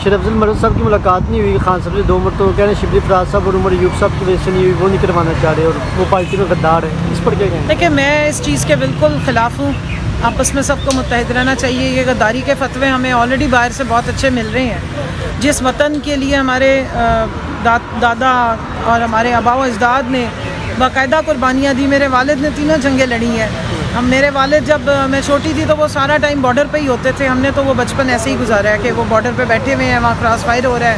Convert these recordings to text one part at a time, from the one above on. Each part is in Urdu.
شیر افضل مرود صاحب کی ملاقات نہیں ہوئی خان صاحب سے 2 مرتبہ، کہہ رہے ہیں شبلی فراز صاحب اور عمر ایوب صاحب کی وجہ سے نہیں ہوئی، وہ نہیں کروانا چاہ رہے اور وہ پارٹی میں غدار ہے، اس پر کیا کہیں؟ دیکھیں میں اس چیز کے بالکل خلاف ہوں، آپس میں سب کو متحد رہنا چاہیے۔ یہ غداری کے فتوے ہمیں آلریڈی باہر سے بہت اچھے مل رہے ہیں۔ جس وطن کے لیے ہمارے دادا اور ہمارے آباء و اجداد نے باقاعدہ قربانیاں دی، میرے والد نے 3 جنگیں لڑی ہیں۔ میرے والد جب میں چھوٹی تھی تو وہ سارا ٹائم بارڈر پہ ہی ہوتے تھے، ہم نے تو وہ بچپن ایسے ہی گزارا ہے کہ وہ بارڈر پہ بیٹھے ہوئے ہیں، وہاں کراس فائر ہو رہا ہے،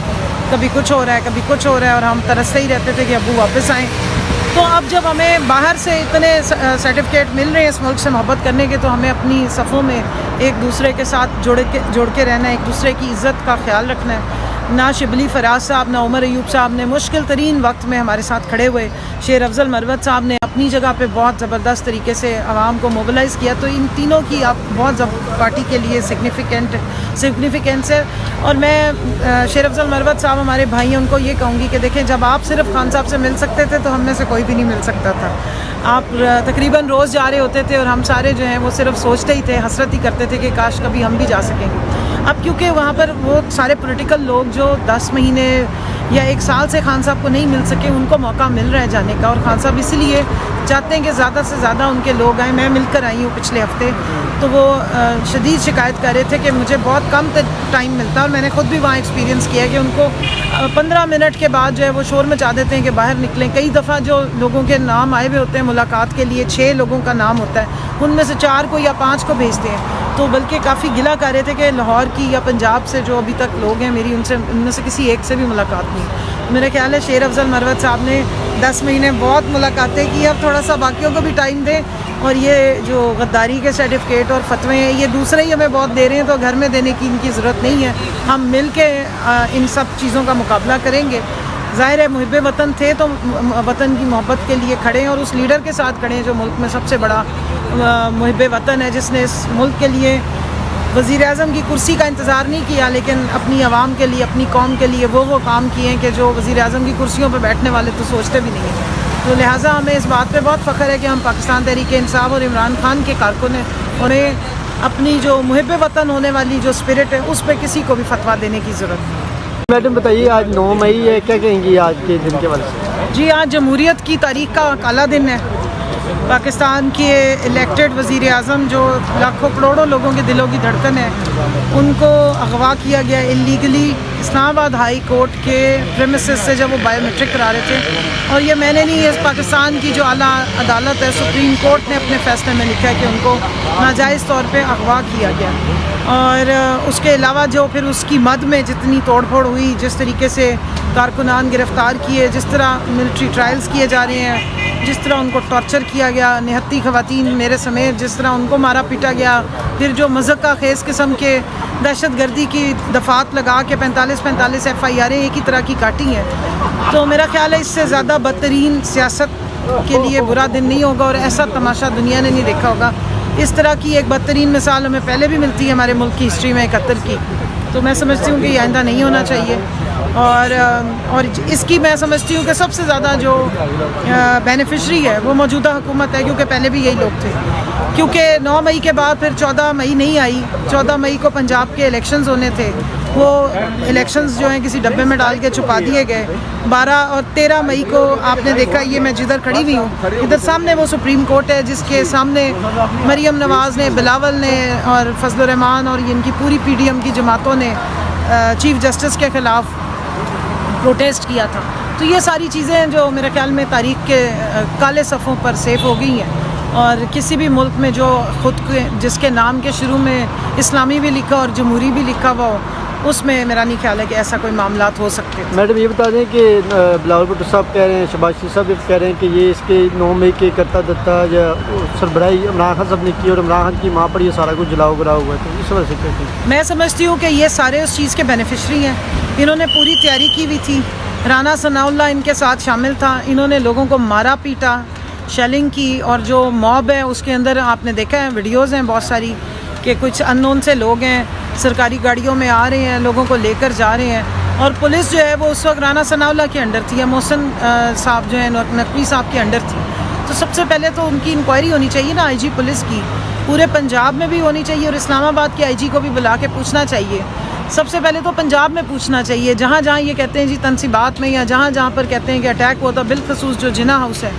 کبھی کچھ ہو رہا ہے کبھی کچھ ہو رہا ہے، اور ہم ترستے ہی رہتے تھے کہ ابو واپس آئیں۔ تو اب جب ہمیں باہر سے اتنے سرٹیفکیٹ مل رہے ہیں اس ملک سے محبت کرنے کے، تو ہمیں اپنی صفوں میں ایک دوسرے کے ساتھ جوڑ کے رہنا ہے، ایک دوسرے کی عزت کا خیال رکھنا ہے۔ نہ شبلی فراز صاحب نہ عمر ایوب صاحب نے مشکل ترین وقت میں ہمارے ساتھ کھڑے ہوئے، شیر افضل مروت صاحب نے اپنی جگہ پہ بہت زبردست طریقے سے عوام کو موبلائز کیا، تو ان تینوں کی اب بہت پارٹی کے لیے سگنیفیکنس ہے۔ اور میں شیر افضل مروت صاحب ہمارے بھائی ہیں، ان کو یہ کہوں گی کہ دیکھیں جب آپ صرف خان صاحب سے مل سکتے تھے تو ہم میں سے کوئی بھی نہیں مل سکتا تھا۔ آپ تقریباً روز جا رہے ہوتے تھے اور ہم سارے جو ہیں وہ صرف سوچتے ہی تھے، حسرت ہی کرتے تھے کہ کاش کبھی ہم بھی جا سکیں گے۔ اب کیونکہ وہاں پر وہ سارے پولیٹیکل لوگ جو 10 مہینے یا 1 سال سے خان صاحب کو نہیں مل سکے، ان کو موقع مل رہا ہے جانے کا، اور خان صاحب اسی لیے چاہتے ہیں کہ زیادہ سے زیادہ ان کے لوگ آئیں۔ میں مل کر آئی ہوں پچھلے ہفتے، تو وہ شدید شکایت کر رہے تھے کہ مجھے بہت کم ٹائم ملتا ہے، اور میں نے خود بھی وہاں ایکسپیرینس کیا ہے کہ ان کو 15 منٹ کے بعد جو ہے وہ شور مچا دیتے ہیں کہ باہر نکلیں۔ کئی دفعہ جو لوگوں کے نام آئے ہوئے ہوتے ہیں ملاقات کے لیے، 6 لوگوں کا نام ہوتا ہے، ان میں سے 4 کو یا 5 کو بھیجتے ہیں۔ تو بلکہ کافی گلہ کر رہے تھے کہ لاہور کی یا پنجاب سے جو ابھی تک لوگ ہیں میری ان میں سے کسی ایک سے بھی ملاقات نہیں۔ میرا خیال ہے شیر افضل مروت صاحب نے 10 مہینے بہت ملاقاتیں کی، اب تھوڑا سا باقیوں کو بھی ٹائم دیں، اور یہ جو غداری کے سرٹیفکیٹ اور فتوے ہیں یہ دوسرے ہی ہمیں بہت دے رہے ہیں، تو گھر میں دینے کی ان کی ضرورت نہیں ہے۔ ہم مل کے ان سب چیزوں کا مقابلہ کریں گے۔ ظاہر ہے محب وطن تھے تو وطن کی محبت کے لیے کھڑے ہیں، اور اس لیڈر کے ساتھ کھڑے ہیں جو ملک میں سب سے بڑا محب وطن ہے، جس نے اس ملک کے لیے وزیر اعظم کی کرسی کا انتظار نہیں کیا، لیکن اپنی عوام کے لیے، اپنی قوم کے لیے وہ کام کیے ہیں کہ جو وزیر اعظم کی کرسیوں پہ بیٹھنے والے تو سوچتے بھی نہیں ہیں۔ تو لہٰذا ہمیں اس بات پہ بہت فخر ہے کہ ہم پاکستان تحریک انصاف اور عمران خان کے کارکن ہیں، انہیں اپنی جو محب وطن ہونے والی جو اسپرٹ ہے اس پہ کسی کو بھی فتویٰ دینے کی ضرورت نہیں۔ میڈم بتائیے، آج 9 مئی ہے، کیا کہیں گی آج کے دن کے بارے میں؟ جی آج جمہوریت کی تاریخ کا کالا دن ہے۔ پاکستان کے الیکٹڈ وزیر اعظم جو لاکھوں کروڑوں لوگوں کے دلوں کی دھڑکن ہے، ان کو اغوا کیا گیا اللیگلی اسلام آباد ہائی کورٹ کے پریمیسز سے جب وہ بایو میٹرک کرا رہے تھے، اور یہ میں نے نہیں، اس پاکستان کی جو اعلیٰ عدالت ہے سپریم کورٹ نے اپنے فیصلے میں لکھا ہے کہ ان کو ناجائز طور پہ اغوا کیا گیا۔ اور اس کے علاوہ جو پھر اس کی مد میں جتنی توڑ پھوڑ ہوئی، جس طریقے سے کارکنان گرفتار کیے، جس طرح ملٹری ٹرائلز کیے جا رہے ہیں، جس طرح ان کو ٹارچر کیا گیا، نہتی خواتین میرے سمیت جس طرح ان کو مارا پیٹا گیا، پھر جو مذہقہ خیز قسم کے دہشت گردی کی دفعات لگا کے 45 FIR ایک ہی طرح کی کاٹی ہیں، تو میرا خیال ہے اس سے زیادہ بدترین سیاست کے لیے برا دن نہیں ہوگا، اور ایسا تماشا دنیا نے نہیں دیکھا ہوگا۔ اس طرح کی ایک بدترین مثال ہمیں پہلے بھی ملتی ہے ہمارے ملک کی ہسٹری میں 71 کی، تو میں سمجھتی ہوں کہ یہ آئندہ نہیں ہونا چاہیے۔ اور اس کی میں سمجھتی ہوں کہ سب سے زیادہ جو بینیفیشری ہے وہ موجودہ حکومت ہے، کیونکہ پہلے بھی یہی لوگ تھے، کیونکہ 9 مئی کے بعد پھر 14 مئی نہیں آئی۔ 14 مئی کو پنجاب کے الیکشنز ہونے تھے، وہ الیکشنز جو ہیں کسی ڈبے میں ڈال کے چھپا دیے گئے۔ 12 اور 13 مئی کو آپ نے دیکھا، یہ میں جدھر کھڑی ہوئی ہوں ادھر سامنے وہ سپریم کورٹ ہے، جس کے سامنے مریم نواز نے، بلاول نے اور فضل الرحمان اور ان کی پوری PDM کی جماعتوں نے چیف جسٹس کے خلاف پروٹیسٹ کیا تھا۔ تو یہ ساری چیزیں ہیں جو میرے خیال میں تاریخ کے کالے صفحوں پر سیو ہو گئی ہیں، اور کسی بھی ملک میں جو جس کے نام کے شروع میں اسلامی بھی لکھا اور جمہوری بھی لکھا ہوا ہو، اس میں میرا نہیں خیال ہے کہ ایسا کوئی معاملات ہو سکتے۔ میڈم یہ بتا دیں کہ بلاول بھٹو صاحب کہہ رہے ہیں، شہباز شریف صاحب بھی کہہ رہے ہیں کہ یہ اس کے 9 مئی کے کرتا دتا یا سربراہی عمران خان صاحب نے کی، اور عمران خان کی ماں پر یہ سارا کچھ جلاؤ گراؤ ہوا ہے، تو اس وجہ سے کہتے ہیں۔ میں سمجھتی ہوں کہ یہ سارے اس چیز کے بینیفیشری ہیں، انہوں نے پوری تیاری کی ہوئی تھی، رانا ثناء اللہ ان کے ساتھ شامل تھا، انہوں نے لوگوں کو مارا پیٹا، شیلنگ کی، اور جو موب ہے اس کے اندر آپ نے دیکھا ہے ویڈیوز ہیں بہت ساری کہ کچھ ان نون سے لوگ ہیں سرکاری گاڑیوں میں آ رہے ہیں، لوگوں کو لے کر جا رہے ہیں، اور پولیس جو ہے وہ اس وقت رانا ثناء اللہ کے انڈر تھی، یا محسن صاحب جو ہیں نقوی صاحب کے انڈر تھی۔ تو سب سے پہلے تو ان کی انکوائری ہونی چاہیے نا، IG پولیس کی پورے پنجاب میں بھی ہونی چاہیے، اور اسلام آباد کے IG کو بھی بلا کے پوچھنا چاہیے سب سے پہلے تو پنجاب میں پوچھنا چاہیے، جہاں جہاں یہ کہتے ہیں جی تنصیبات میں یا جہاں جہاں پر کہتے ہیں کہ اٹیک ہوا تھا، بالخصوص جو جناح ہاؤس ہے.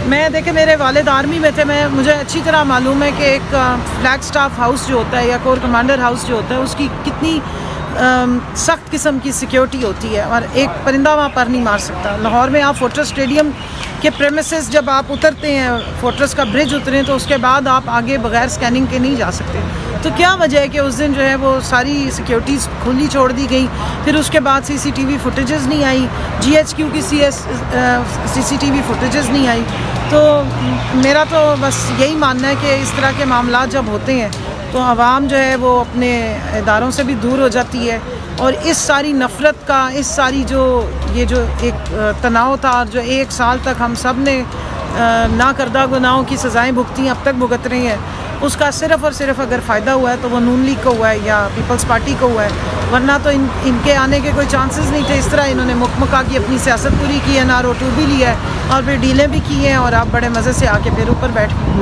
میں دیکھیں میرے والد آرمی میں تھے، مجھے اچھی طرح معلوم ہے کہ ایک فلیگ سٹاف ہاؤس جو ہوتا ہے یا کور کمانڈر ہاؤس جو ہوتا ہے اس کی کتنی سخت قسم کی سیکیورٹی ہوتی ہے، اور ایک پرندہ وہاں پر نہیں مار سکتا. لاہور میں آپ فورٹریس اسٹیڈیم کے پریمیسز جب آپ اترتے ہیں، فورٹریس کا برج اتریں تو اس کے بعد آپ آگے بغیر سکیننگ کے نہیں جا سکتے. تو کیا وجہ ہے کہ اس دن جو ہے وہ ساری سیکیورٹیز کھلی چھوڑ دی گئی، پھر اس کے بعد CCTV فوٹیجز نہیں آئی، GHQ کی CCTV فوٹیجز نہیں آئی. تو میرا تو بس یہی ماننا ہے کہ اس طرح کے معاملات جب ہوتے ہیں تو عوام جو ہے وہ اپنے اداروں سے بھی دور ہو جاتی ہے، اور اس ساری نفرت کا، اس ساری یہ جو ایک تناؤ تھا جو 1 سال تک ہم سب نے ناکردہ گناہوں کی سزائیں بھگتی اب تک بھگت رہے ہیں، اس کا صرف اور صرف اگر فائدہ ہوا ہے تو وہ نون لیگ کو ہوا ہے یا پیپلز پارٹی کو ہوا ہے، ورنہ تو ان کے آنے کے کوئی چانسز نہیں تھے. اس طرح انہوں نے مکمکا کی اپنی سیاست پوری کی ہے، نارو 2 بھی لیا ہے اور پھر ڈیلیں بھی کی ہیں، اور آپ بڑے مزے سے آ کے پھر اوپر بیٹھ گئے.